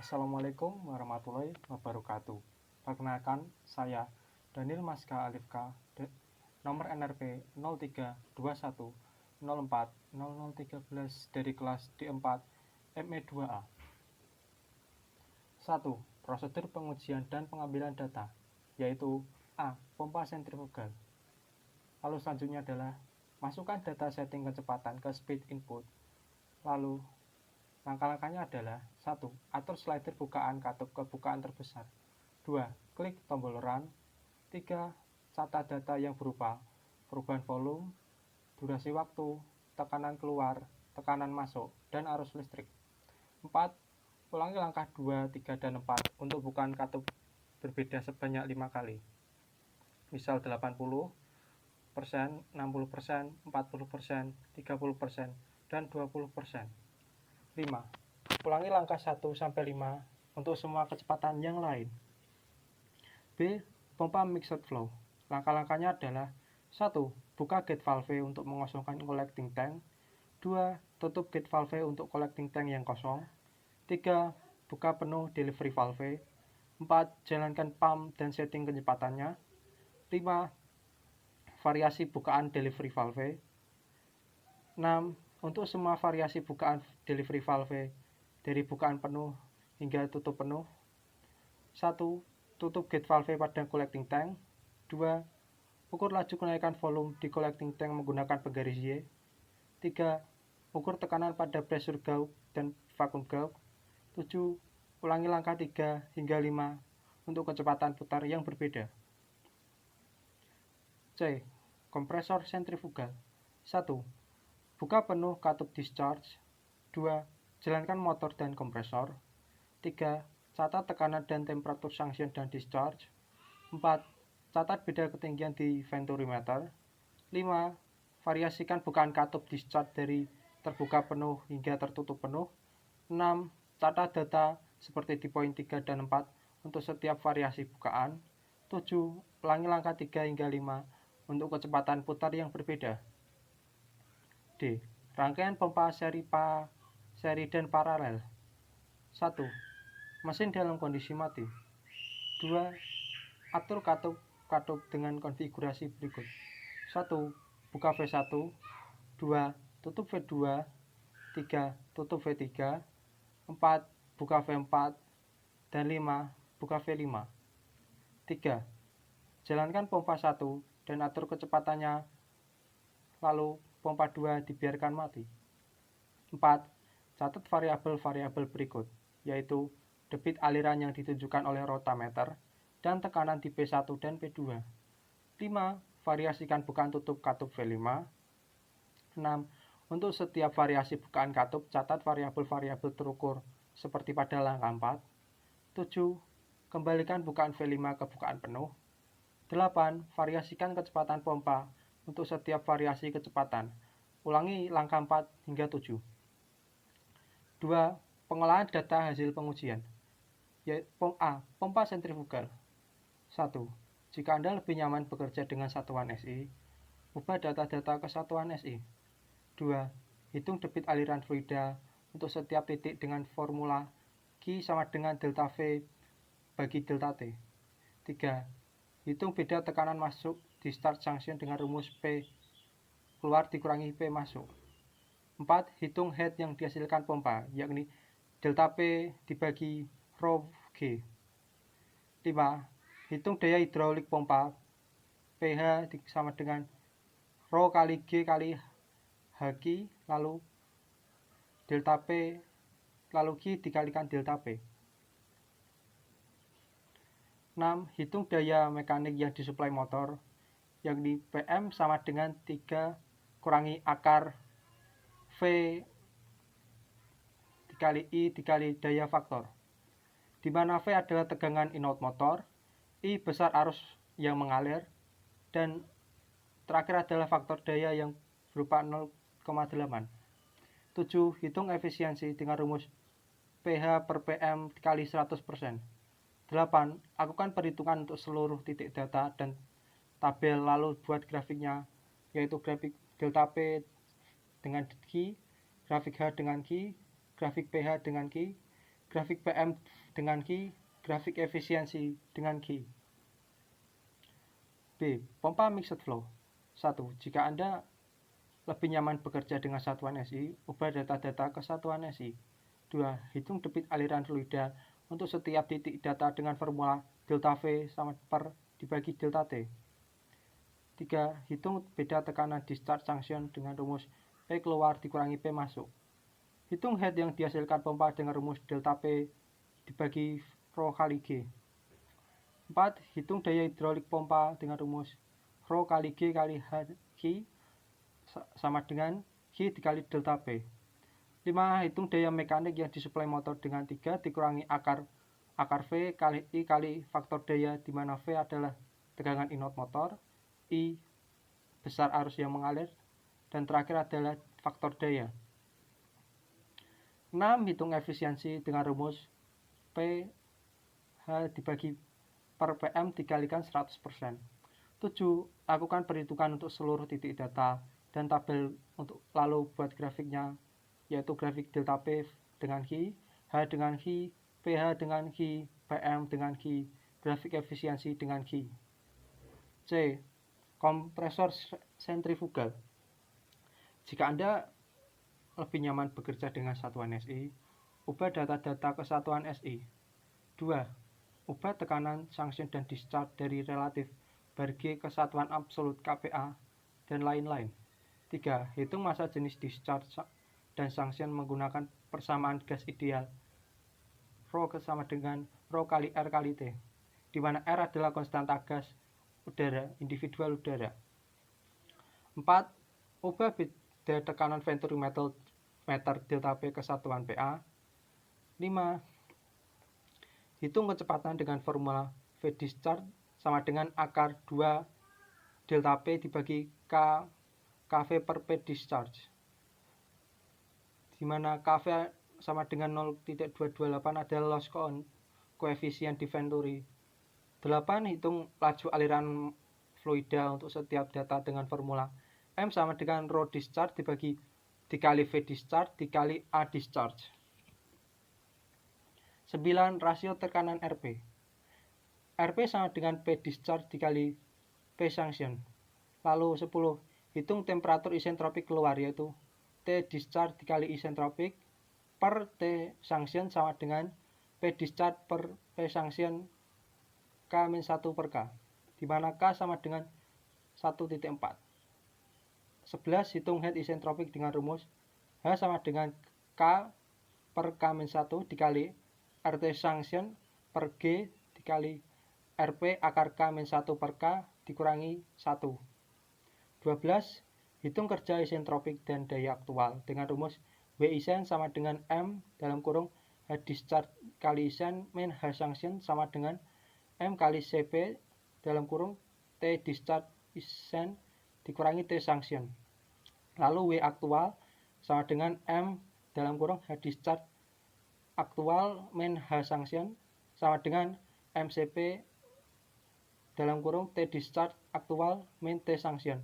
Assalamualaikum warahmatullahi wabarakatuh. Perkenalkan, saya Daniel Maska Alifka, nomor NRP 0321040013 dari kelas D4 ME2A. 1. Prosedur pengujian dan pengambilan data, yaitu A. Pompa sentrifugal. Lalu selanjutnya adalah masukkan data setting kecepatan ke speed input. Lalu langkah-langkahnya adalah 1. Atur slider bukaan katup ke bukaan terbesar. 2. Klik tombol run. 3. Catat data yang berupa perubahan volume, durasi waktu, tekanan keluar, tekanan masuk, dan arus listrik. 4. Ulangi langkah 2, 3, dan 4 untuk bukaan katup berbeda sebanyak 5 kali. Misal 80%, 60%, 40%, 30%, dan 20%. 5. Ulangi langkah 1-5 untuk semua kecepatan yang lain. B. Pompa mixed flow. Langkah-langkahnya adalah 1. Buka gate valve untuk mengosongkan collecting tank. 2. Tutup gate valve untuk collecting tank yang kosong. 3. Buka penuh delivery valve. 4. Jalankan pump dan setting kecepatannya. 5. Variasi bukaan delivery valve. 6. Untuk semua variasi bukaan delivery valve dari bukaan penuh hingga tutup penuh. 1. Tutup gate valve pada collecting tank. 2. Ukur laju kenaikan volume di collecting tank menggunakan penggaris Y. 3. Ukur tekanan pada pressure gauge dan vacuum gauge. 7. Ulangi langkah 3 hingga 5 untuk kecepatan putar yang berbeda. C. Kompresor sentrifugal. 1. Buka penuh katup discharge. 2. Jalankan motor dan kompresor. 3. Catat tekanan dan temperatur suction dan discharge. 4. Catat beda ketinggian di venturimeter. 5. Variasikan bukaan katup discharge dari terbuka penuh hingga tertutup penuh. 6. Catat data seperti di poin 3 dan 4 untuk setiap variasi bukaan. 7. Ulangi langkah 3 hingga 5 untuk kecepatan putar yang berbeda. D. Rangkaian pompa seri dan paralel. 1. Mesin dalam kondisi mati. 2. Atur katup dengan konfigurasi berikut. 1. Buka V1. 2. Tutup V2. 3. Tutup V3. 4. Buka V4. Dan 5. Buka V5. 3. Jalankan pompa 1 dan atur kecepatannya, lalu pompa 2 dibiarkan mati. 4. Catat variabel-variabel berikut, yaitu debit aliran yang ditunjukkan oleh rotameter dan tekanan di P1 dan P2. 5. Variasikan bukaan tutup katup V5. 6. Untuk setiap variasi bukaan katup, catat variabel-variabel terukur seperti pada langkah 4. 7. Kembalikan bukaan V5 ke bukaan penuh. 8. Variasikan kecepatan pompa untuk setiap variasi kecepatan. Ulangi langkah 4 hingga 7. 2. Pengolahan data hasil pengujian. A. Pompa sentrifugal. 1. Jika Anda lebih nyaman bekerja dengan satuan SI, ubah data-data ke satuan SI. 2. Hitung debit aliran fluida untuk setiap titik dengan formula Q sama dengan delta V bagi delta T. 3. Hitung beda tekanan masuk discharge junction dengan rumus P keluar dikurangi P masuk. 4. Hitung head yang dihasilkan pompa, yakni delta P dibagi rho G. 5. Hitung daya hidraulik pompa, pH sama dengan rho kali G kali Hq, lalu delta P, lalu Q dikalikan delta P. 6. Hitung daya mekanik yang disuplai motor, yakni PM sama dengan 3 kurangi akar V dikali I dikali daya faktor, di mana V adalah tegangan input motor, I besar arus yang mengalir, dan terakhir adalah faktor daya yang berupa 0,8. 7. Hitung efisiensi dengan rumus pH per PM dikali 100%. 8. Lakukan perhitungan untuk seluruh titik data dan tabel, lalu buat grafiknya, yaitu grafik delta P dengan Q, grafik H dengan Q, grafik pH dengan Q, grafik PM dengan Q, grafik efisiensi dengan Q. B. Pompa mixed flow. 1. Jika Anda lebih nyaman bekerja dengan satuan SI, ubah data-data ke satuan SI. 2. Hitung debit aliran fluida untuk setiap titik data dengan formula delta V sama per dibagi delta T. 3. Hitung beda tekanan discharge sanction dengan rumus P keluar dikurangi P masuk. Hitung head yang dihasilkan pompa dengan rumus delta P dibagi rho kali G. 4. Hitung daya hidrolik pompa dengan rumus rho kali G kali H Q sama dengan Q dikali delta P. 5. Hitung daya mekanik yang disuplai motor dengan 3 dikurangi akar V kali I kali faktor daya di mana V adalah tegangan input motor, I besar arus yang mengalir, dan terakhir adalah faktor daya. 6. Hitung efisiensi dengan rumus P H dibagi per PM dikalikan 100%. 7. Lakukan perhitungan untuk seluruh titik data dan tabel untuk lalu buat grafiknya, yaitu grafik delta P dengan Q, H dengan Q, PH dengan Q, PM dengan Q, grafik efisiensi dengan Q. C. Kompresor sentrifugal. Jika Anda lebih nyaman bekerja dengan satuan SI, ubah data-data ke satuan SI. 2. Ubah tekanan sanction dan discharge dari relatif bar G ke satuan absolut KPA dan lain-lain. 3. Hitung massa jenis discharge dan sanction menggunakan persamaan gas ideal rho sama dengan rho kali R kali T, di mana R adalah konstanta gas udara individual udara. 4. Ubah beda tekanan venturi meter delta P ke satuan PA. 5. Hitung kecepatan dengan formula V discharge sama dengan akar 2 delta P dibagi KV per P discharge, di mana KV sama dengan 0.228 adalah loss koefisien di venturi. 8. Hitung laju aliran fluida untuk setiap data dengan formula M sama dengan rho discharge dikali V discharge dikali A discharge. 9. Rasio tekanan RP. RP sama dengan P discharge dikali P sanction. Lalu 10. Hitung temperatur isentropik keluar, yaitu T discharge dikali isentropik per T sanction sama dengan P discharge per P sanction K-1 per K, di mana K sama dengan 1.4. 11. Hitung head isentropik dengan rumus H sama dengan K per K-1 dikali RT sanction per G dikali RP akar K-1 per K dikurangi 1. 12. Hitung kerja isentropik dan daya aktual dengan rumus W isen sama dengan M dalam kurung H discharge kali isen min H sanction sama dengan M kali CP dalam kurung T discharge isen dikurangi T sanction. Lalu W aktual sama dengan M dalam kurung H discharge aktual min H sanction sama dengan MCP dalam kurung T discharge aktual min T sanction.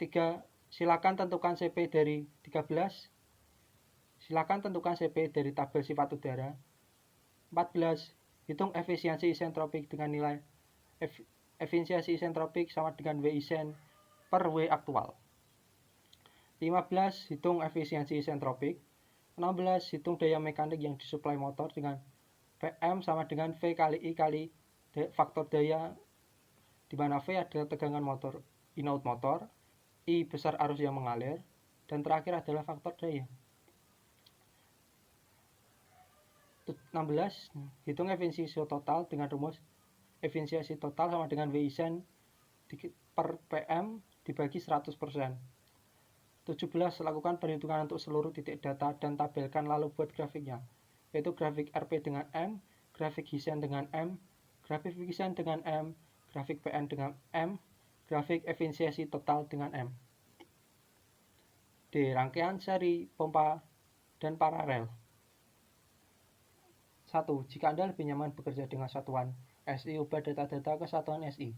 3. Silakan tentukan CP dari 13. Silakan tentukan CP dari tabel sifat udara. 14. Hitung efisiensi isentropik dengan nilai efisiensi isentropik sama dengan W isen per W aktual. 15. Hitung efisiensi isentropik. 16. Hitung daya mekanik yang disuplai motor dengan PM sama dengan V kali I kali faktor daya, di mana V adalah tegangan motor input motor, I besar arus yang mengalir, dan terakhir adalah faktor daya. 16. Hitung efisiensi total dengan rumus efisiensi total sama dengan W isen per PM dibagi 100%. 17. Lakukan perhitungan untuk seluruh titik data dan tabelkan lalu buat grafiknya, yaitu grafik RP dengan M, grafik Hisen dengan M, grafik Hisen dengan M, grafik PN dengan M, grafik efisiensi total dengan M. D. Rangkaian seri pompa dan paralel. 1. Jika Anda lebih nyaman bekerja dengan satuan SI, ubah data-data ke satuan SI.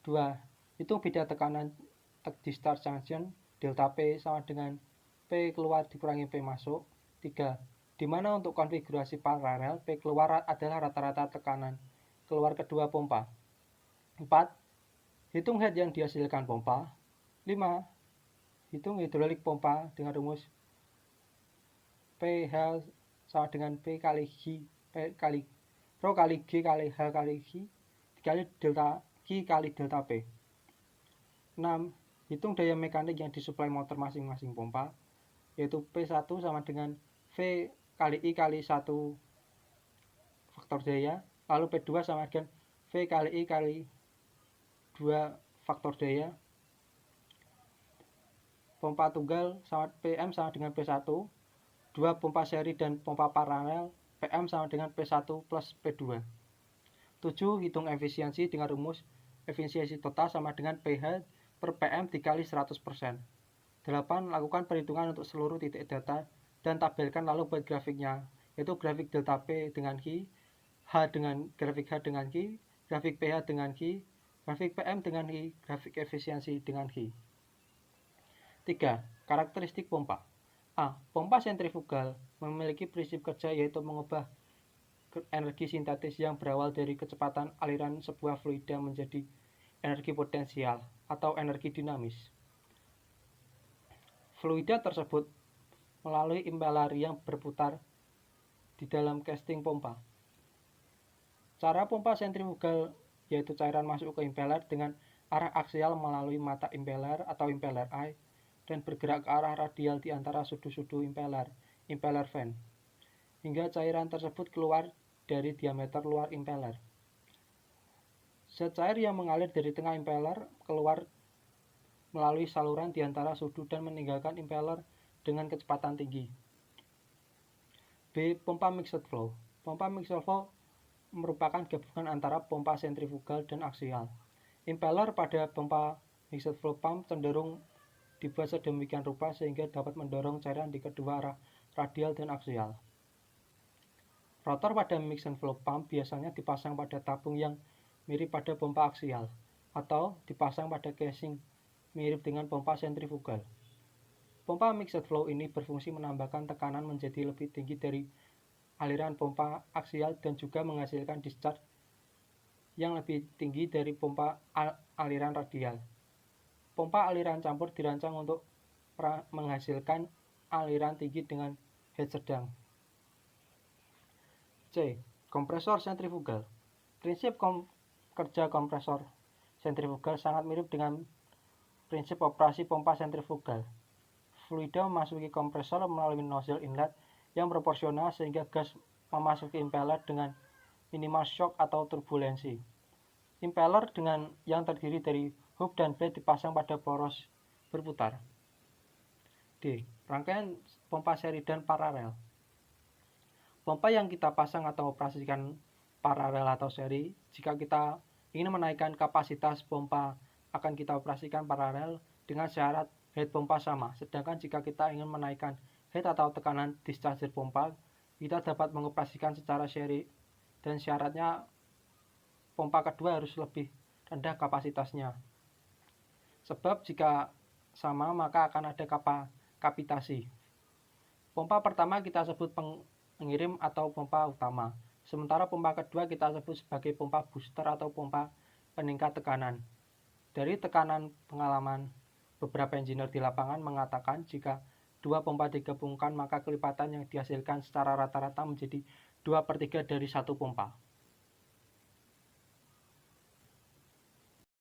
2. Hitung beda tekanan discharge sanction delta P sama dengan P keluar dikurangi P masuk. 3. di mana untuk konfigurasi paralel, P keluar adalah rata-rata tekanan keluar kedua pompa. 4. Hitung head yang dihasilkan pompa. 5. Hitung hidrolik pompa dengan rumus PH sama dengan P kali G kali Rho kali G kali H kali G dikali delta Q kali delta P. 6. Hitung daya mekanik yang disuplai motor masing-masing pompa, yaitu P1 sama dengan V kali I kali 1 faktor daya, lalu P2 sama dengan V kali I kali 2 faktor daya. Pompa tunggal sama PM sama dengan P1, 2 pompa seri dan pompa paralel, PM sama dengan P1 plus P2. 7. Hitung efisiensi dengan rumus efisiensi total sama dengan PH per PM dikali 100%. 8. Lakukan perhitungan untuk seluruh titik data dan tabelkan lalu buat grafiknya, yaitu grafik delta P dengan Q, grafik H dengan Q, grafik PH dengan Q, grafik PM dengan Q, grafik efisiensi dengan Q. 3. Karakteristik pompa. A. Pompa sentrifugal memiliki prinsip kerja yaitu mengubah energi sintetis yang berawal dari kecepatan aliran sebuah fluida menjadi energi potensial atau energi dinamis. Fluida tersebut melalui impeller yang berputar di dalam casing pompa. Cara pompa sentrifugal yaitu cairan masuk ke impeller dengan arah aksial melalui mata impeller atau impeller eye dan bergerak ke arah radial di antara sudu-sudu impeller fan, hingga cairan tersebut keluar dari diameter luar impeller. Zat cair yang mengalir dari tengah impeller keluar melalui saluran di antara sudu dan meninggalkan impeller dengan kecepatan tinggi. B. Pompa mixed flow. Pompa mixed flow merupakan gabungan antara pompa sentrifugal dan aksial. Impeller pada pompa mixed flow pump cenderung dibuat sedemikian rupa sehingga dapat mendorong cairan di kedua arah radial dan aksial. Rotor pada mixed flow pump biasanya dipasang pada tabung yang mirip pada pompa aksial atau dipasang pada casing mirip dengan pompa sentrifugal. Pompa mixed flow ini berfungsi menambahkan tekanan menjadi lebih tinggi dari aliran pompa aksial dan juga menghasilkan discharge yang lebih tinggi dari pompa aliran radial. Pompa aliran campur dirancang untuk menghasilkan aliran tinggi dengan head sedang. C. Kompresor sentrifugal. Prinsip kerja kompresor sentrifugal sangat mirip dengan prinsip operasi pompa sentrifugal. Fluida memasuki kompresor melalui nozzle inlet yang proporsional sehingga gas memasuki impeller dengan minimal shock atau turbulensi. Impeller yang terdiri dari hub dan blade dipasang pada poros berputar. D. Rangkaian pompa seri dan paralel. Pompa yang kita pasang atau operasikan paralel atau seri, jika kita ingin menaikkan kapasitas pompa akan kita operasikan paralel dengan syarat head pompa sama. Sedangkan jika kita ingin menaikkan head atau tekanan discharger pompa, kita dapat mengoperasikan secara seri dan syaratnya pompa kedua harus lebih rendah kapasitasnya. Sebab jika sama maka akan ada kapitasi. Pompa pertama kita sebut pengirim atau pompa utama. Sementara pompa kedua kita sebut sebagai pompa booster atau pompa peningkat tekanan. Dari tekanan pengalaman, beberapa engineer di lapangan mengatakan jika dua pompa digabungkan maka kelipatan yang dihasilkan secara rata-rata menjadi 2/3 dari satu pompa.